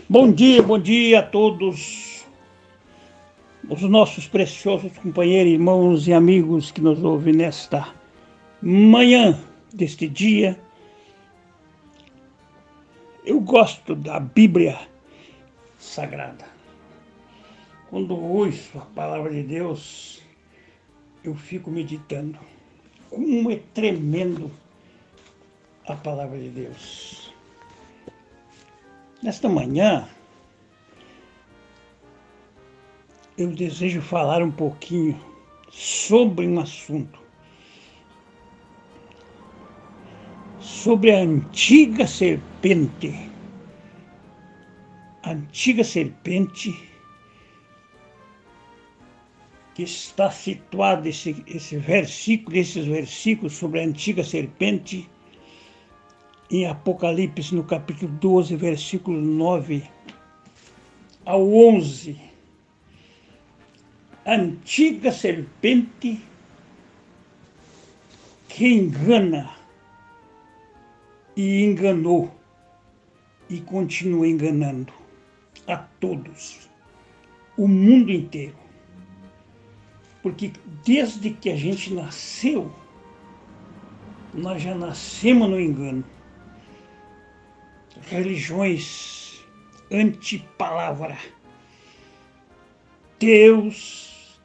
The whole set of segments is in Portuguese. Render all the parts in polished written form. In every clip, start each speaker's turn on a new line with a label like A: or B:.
A: Bom dia a todos os nossos preciosos companheiros, irmãos e amigos que nos ouvem nesta manhã deste dia. Eu gosto da Bíblia Sagrada. Quando ouço a palavra de Deus, eu fico meditando. Como é tremendo a palavra de Deus. Nesta manhã, eu desejo falar um pouquinho sobre um assunto. Sobre a antiga serpente. A antiga serpente que está situado esses versículos sobre a antiga serpente em Apocalipse, no capítulo 12, versículo 9 ao 11. A antiga serpente que engana e enganou e continua enganando a todos, o mundo inteiro. Porque desde que a gente nasceu, nós já nascemos no engano. Religiões anti-palavra. Deus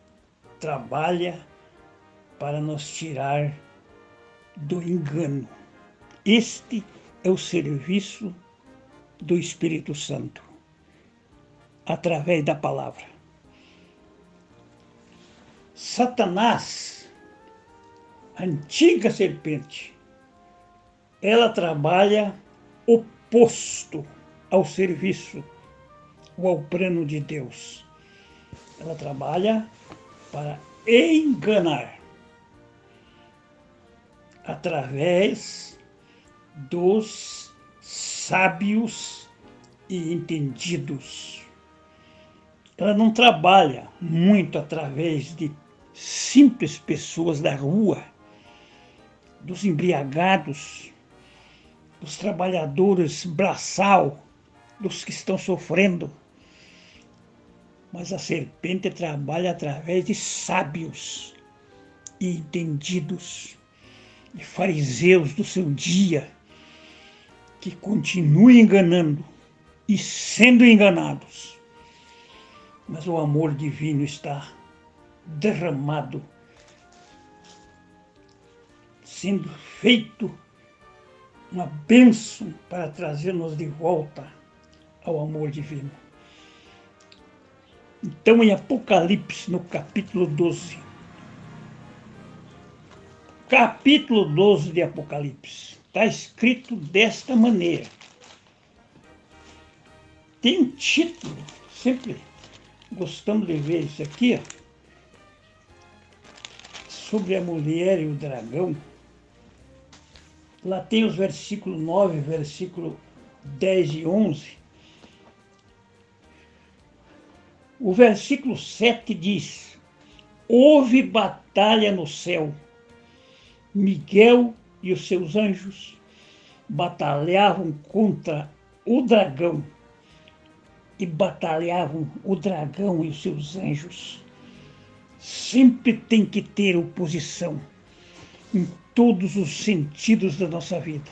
A: trabalha para nos tirar do engano. Este é o serviço do Espírito Santo, através da palavra. Satanás, a antiga serpente, ela trabalha oposto ao serviço ou ao plano de Deus. Ela trabalha para enganar através dos sábios e entendidos. Ela não trabalha muito através de simples pessoas da rua, dos embriagados, dos trabalhadores braçal, dos que estão sofrendo. Mas a serpente trabalha através de sábios e entendidos, de fariseus do seu dia, que continuam enganando e sendo enganados. Mas o amor divino está derramado, sendo feito uma bênção para trazer-nos de volta ao amor divino. Então, em Apocalipse, no capítulo 12, de Apocalipse, está escrito desta maneira. Tem um título, sempre gostamos de ver isso aqui, ó, sobre a mulher e o dragão. Lá tem os versículos 9, versículo 10 e 11. O versículo 7 diz: houve batalha no céu. Miguel e os seus anjos batalhavam contra o dragão. E batalhavam o dragão e os seus anjos. Sempre tem que ter oposição em todos os sentidos da nossa vida.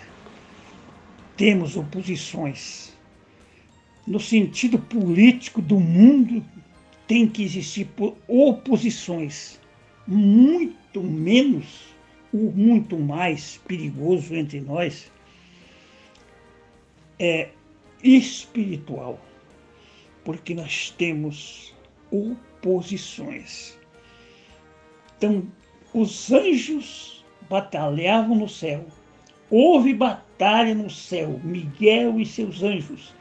A: Temos oposições. No sentido político do mundo, tem que existir oposições. Muito menos, ou muito mais perigoso entre nós, é espiritual. Porque nós temos oposições. Então, os anjos batalhavam no céu. Houve batalha no céu, Miguel e seus anjos,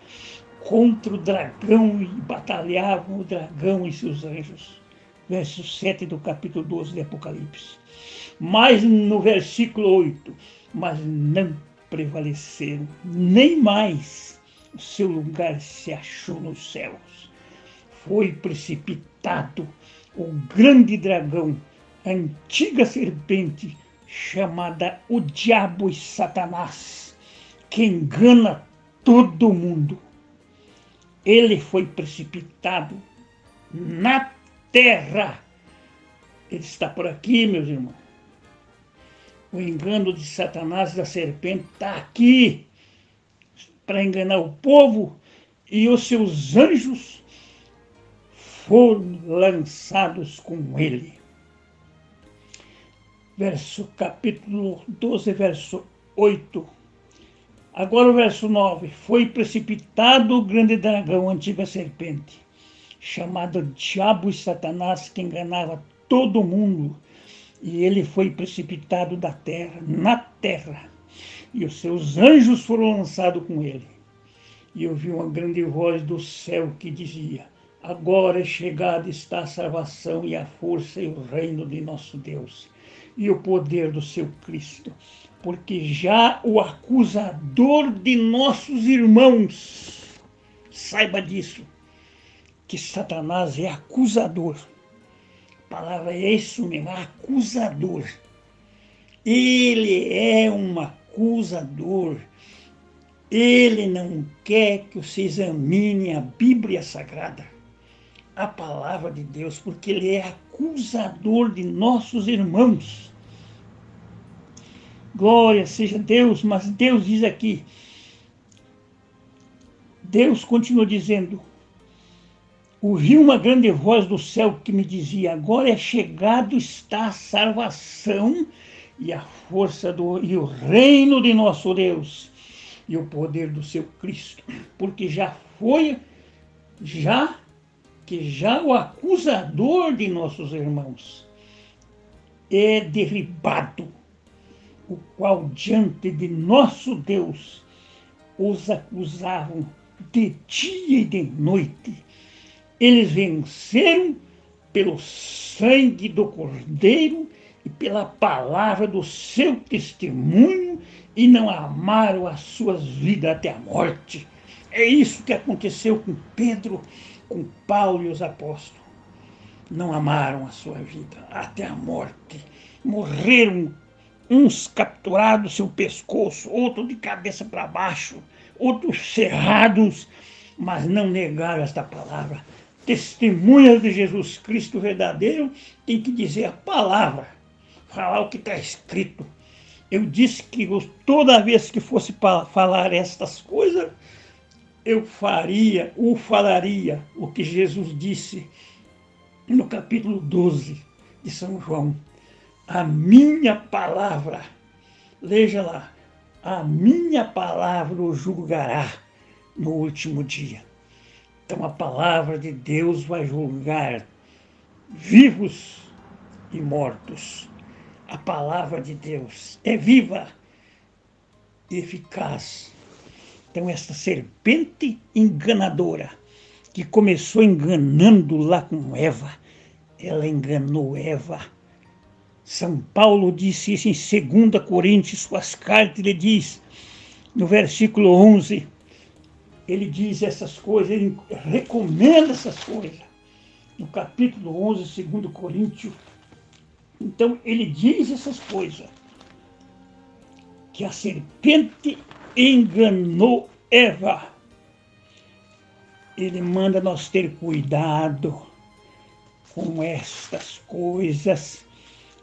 A: contra o dragão, e batalhavam o dragão e seus anjos. Verso 7 do capítulo 12 de Apocalipse. Mas no versículo 8, mas não prevaleceram, nem mais o seu lugar se achou nos céus. Foi precipitado o grande dragão, a antiga serpente, chamada o diabo e Satanás, que engana todo mundo. ele foi precipitado na terra. Ele está por aqui, meus irmãos. O engano de Satanás e da serpente está aqui para enganar o povo, e os seus anjos foram lançados com ele. Capítulo 12, verso 8. Agora o verso 9. Foi precipitado o grande dragão, a antiga serpente, chamado Diabo e Satanás, que enganava todo mundo. E ele foi precipitado da terra, na terra. E os seus anjos foram lançados com ele. E eu vi uma grande voz do céu que dizia: agora é chegada está a salvação e a força e o reino de nosso Deus e o poder do seu Cristo. Porque já o acusador de nossos irmãos, saiba disso, que Satanás é acusador. A palavra é isso mesmo, acusador. Ele é um acusador. Ele não quer que você examine a Bíblia Sagrada, a palavra de Deus, porque ele é acusador de nossos irmãos. Glória seja Deus, mas Deus diz aqui, Deus continua dizendo: ouvi uma grande voz do céu que me dizia: agora é chegado está a salvação e a força e o reino de nosso Deus e o poder do seu Cristo, porque já o acusador de nossos irmãos é derribado, o qual diante de nosso Deus os acusavam de dia e de noite. Eles venceram pelo sangue do Cordeiro e pela palavra do seu testemunho, e não amaram as suas vidas até a morte. É isso que aconteceu com Pedro, com Paulo e os apóstolos. Não amaram a sua vida até a morte. Morreram, uns capturados seu pescoço, outros de cabeça para baixo, outros cerrados, mas não negaram esta palavra. Testemunhas de Jesus Cristo verdadeiro tem que dizer a palavra, falar o que está escrito. Eu disse que toda vez que fosse falar estas coisas, eu falaria o que Jesus disse no capítulo 12 de São João. A minha palavra, veja lá, a minha palavra o julgará no último dia. Então a palavra de Deus vai julgar vivos e mortos. A palavra de Deus é viva e eficaz. Então esta serpente enganadora, que começou enganando lá com Eva, ela enganou Eva. São Paulo disse isso em 2 Coríntios, suas cartas, ele diz, no versículo 11, ele diz essas coisas, ele recomenda essas coisas. No capítulo 11, 2 Coríntios, então ele diz essas coisas, que a serpente enganou Eva. Ele manda nós ter cuidado com estas coisas,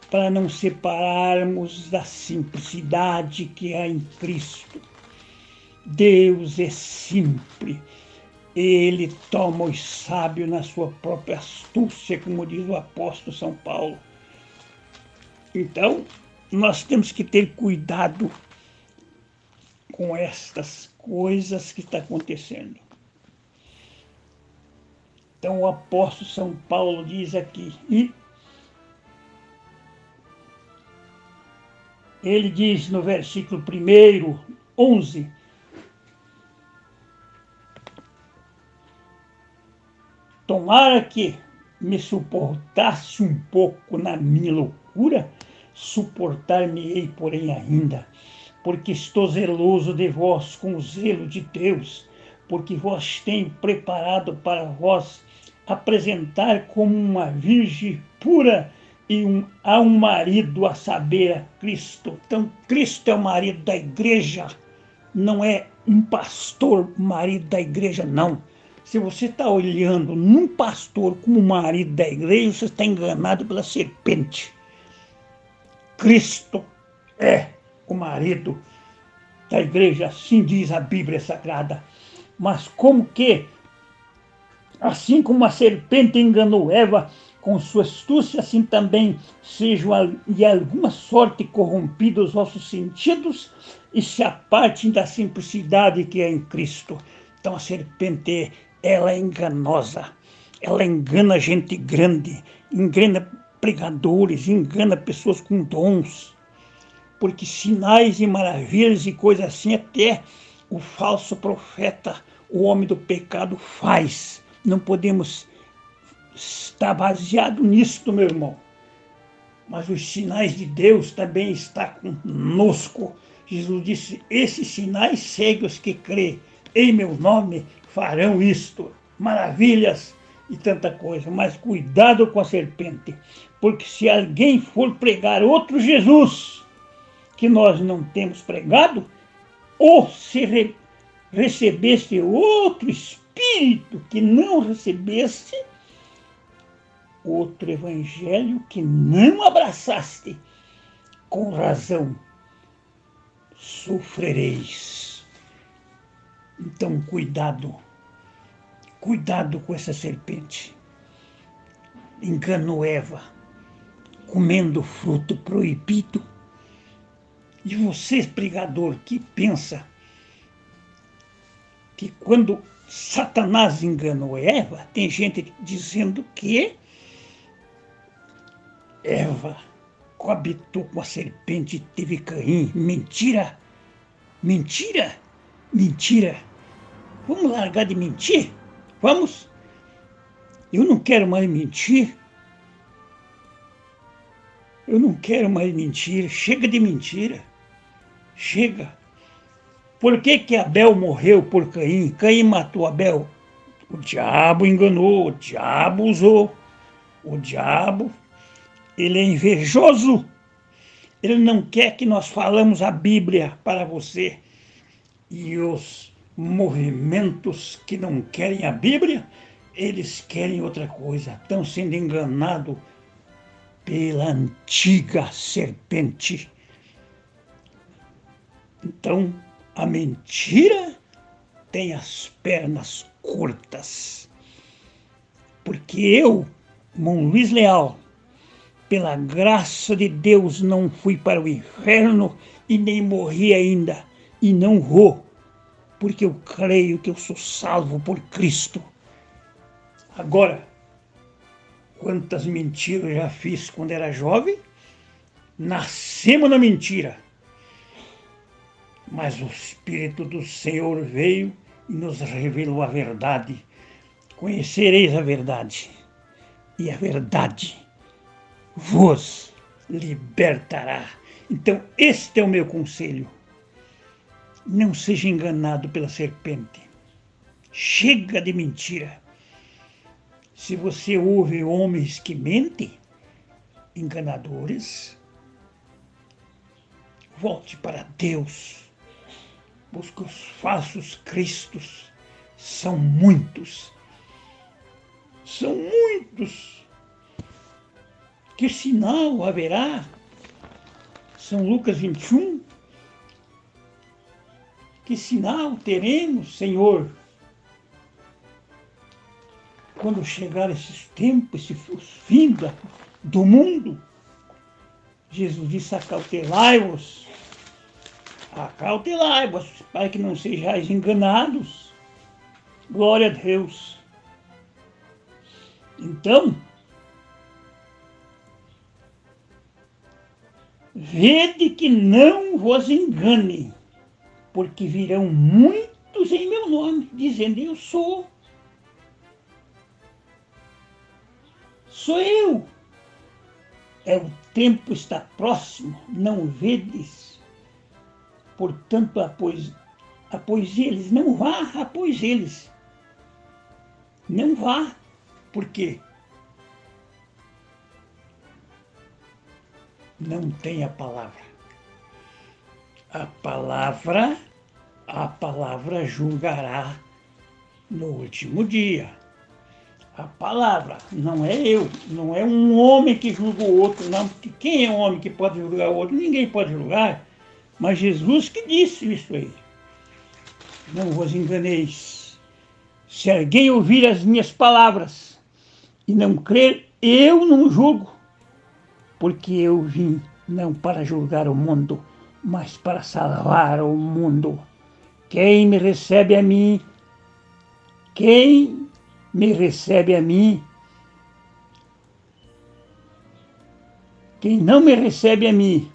A: para não separarmos da simplicidade que há em Cristo. Deus é simples. Ele toma os sábios na sua própria astúcia, como diz o apóstolo São Paulo. Então, nós temos que ter cuidado com estas coisas que estão acontecendo. Então, o apóstolo São Paulo diz aqui, e ele diz no versículo 1, 11, tomara que me suportasse um pouco na minha loucura, suportar-me-ei, porém, ainda, porque estou zeloso de vós com o zelo de Deus, porque vós tenho preparado para vós apresentar como uma virgem pura e a um marido, a saber, a Cristo. Então, Cristo é o marido da igreja, não é um pastor marido da igreja, não. Se você está olhando num pastor como marido da igreja, você está enganado pela serpente. Cristo é o marido da igreja, assim diz a Bíblia Sagrada. Mas como que, assim como a serpente enganou Eva com sua astúcia, assim também sejam de alguma sorte corrompidos os vossos sentidos e se apartem da simplicidade que é em Cristo. Então a serpente, ela é enganosa, ela engana gente grande, engana pregadores, engana pessoas com dons, porque sinais e maravilhas e coisas assim até o falso profeta, o homem do pecado faz. Não podemos estar baseado nisso, meu irmão. Mas os sinais de Deus também estão conosco. Jesus disse, esses sinais seguem os que crê em meu nome, farão isto, maravilhas e tanta coisa. Mas cuidado com a serpente, porque se alguém for pregar outro Jesus, que nós não temos pregado, ou se recebeste outro Espírito que não recebeste, outro evangelho que não abraçaste, com razão sofrereis. Então, cuidado com essa serpente. Enganou Eva, comendo fruto proibido. E você, pregador, que pensa que quando Satanás enganou Eva, tem gente dizendo que Eva coabitou com a serpente e teve Caim. Mentira! Mentira! Mentira! Vamos largar de mentir? Vamos? Eu não quero mais mentir. Eu não quero mais mentir. Chega de mentira. Chega. Por que Abel morreu por Caim? Caim matou Abel. O diabo enganou, o diabo usou. O diabo, ele é invejoso. Ele não quer que nós falamos a Bíblia para você. E os movimentos que não querem a Bíblia, eles querem outra coisa. Estão sendo enganados pela antiga serpente. Então, a mentira tem as pernas curtas. Porque eu, Mão Luiz Leal, pela graça de Deus, não fui para o inferno e nem morri ainda. E não vou, porque eu creio que eu sou salvo por Cristo. Agora, quantas mentiras eu já fiz quando era jovem? Nascemos na mentira. Mas o Espírito do Senhor veio e nos revelou a verdade. Conhecereis a verdade, e a verdade vos libertará. Então, este é o meu conselho. Não seja enganado pela serpente. Chega de mentira. Se você ouve homens que mentem, enganadores, volte para Deus. Porque os falsos cristos são muitos. São muitos. Que sinal haverá? São Lucas 21. Que sinal teremos, Senhor? Quando chegar esses tempos, os fins do mundo, Jesus disse, acautelai-vos. Acautelai-vos, para que não sejais enganados. Glória a Deus. Então, vede que não vos engane, porque virão muitos em meu nome, dizendo, eu sou. Sou eu. O tempo está próximo, não vedes? Portanto, após eles, não vá após eles. Não vá. Por quê? Não tem a palavra. A palavra julgará no último dia. A palavra, não é eu, não é um homem que julga o outro, não, porque quem é um homem que pode julgar o outro? Ninguém pode julgar, mas Jesus que disse isso aí. Não vos enganeis. Se alguém ouvir as minhas palavras e não crer, eu não julgo, porque eu vim não para julgar o mundo, mas para salvar o mundo. Quem me recebe a mim, quem me recebe a mim, quem não me recebe a mim,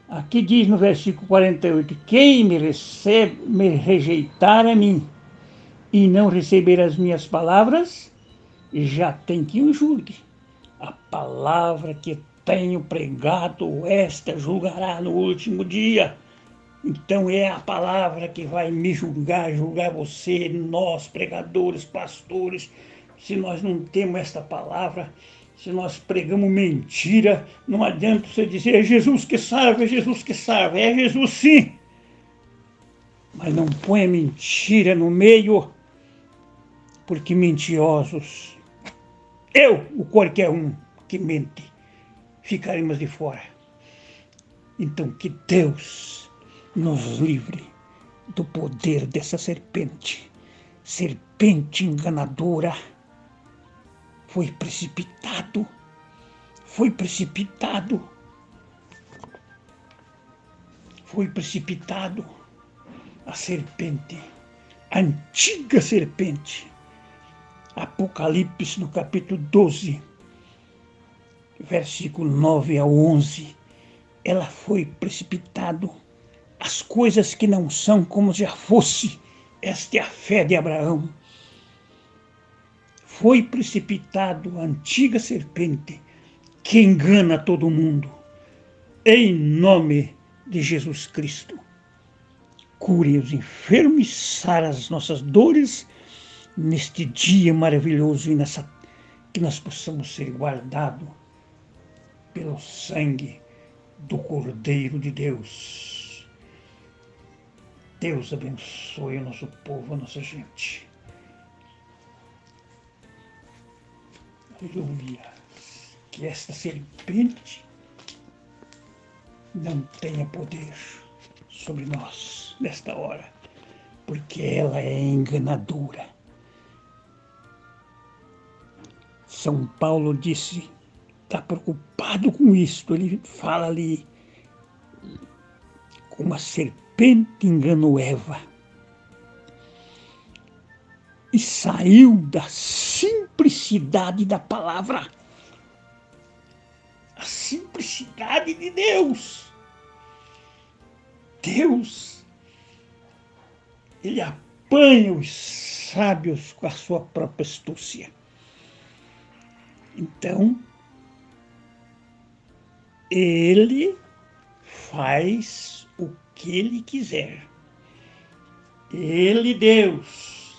A: aqui diz no versículo 48, quem me recebe, me rejeitar a mim e não receber as minhas palavras, já tem que o julgue. A palavra que tenho pregado, esta julgará no último dia. Então é a palavra que vai me julgar você, nós, pregadores, pastores. Se nós não temos esta palavra, se nós pregamos mentira, não adianta você dizer, é Jesus que salva, é Jesus que salva. É Jesus sim, mas não ponha mentira no meio, porque mentirosos, eu, ou qualquer um que mente, ficaremos de fora. Então que Deus nos livre do poder dessa serpente. Serpente enganadora. Foi precipitado a serpente, a antiga serpente. Apocalipse no capítulo 12, versículo 9 a 11, ela foi precipitado. As coisas que não são como já fosse, esta é a fé de Abraão. Foi precipitado a antiga serpente que engana todo mundo. Em nome de Jesus Cristo, cure os enfermos, sara as nossas dores neste dia maravilhoso e que nós possamos ser guardados pelo sangue do Cordeiro de Deus. Deus abençoe o nosso povo, a nossa gente. Aleluia. Que esta serpente não tenha poder sobre nós nesta hora, porque ela é enganadora. São Paulo disse, está preocupado com isso. Ele fala ali, como a serpente enganou Eva e saiu da simplicidade da palavra, a simplicidade de Deus. Deus, ele apanha os sábios com a sua própria astúcia. Então, ele faz o que ele quiser. Ele, Deus,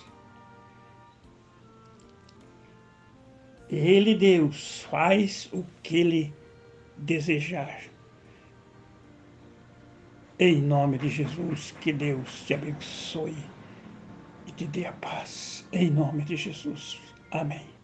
A: faz o que ele desejar. Em nome de Jesus, que Deus te abençoe e te dê a paz. Em nome de Jesus. Amém.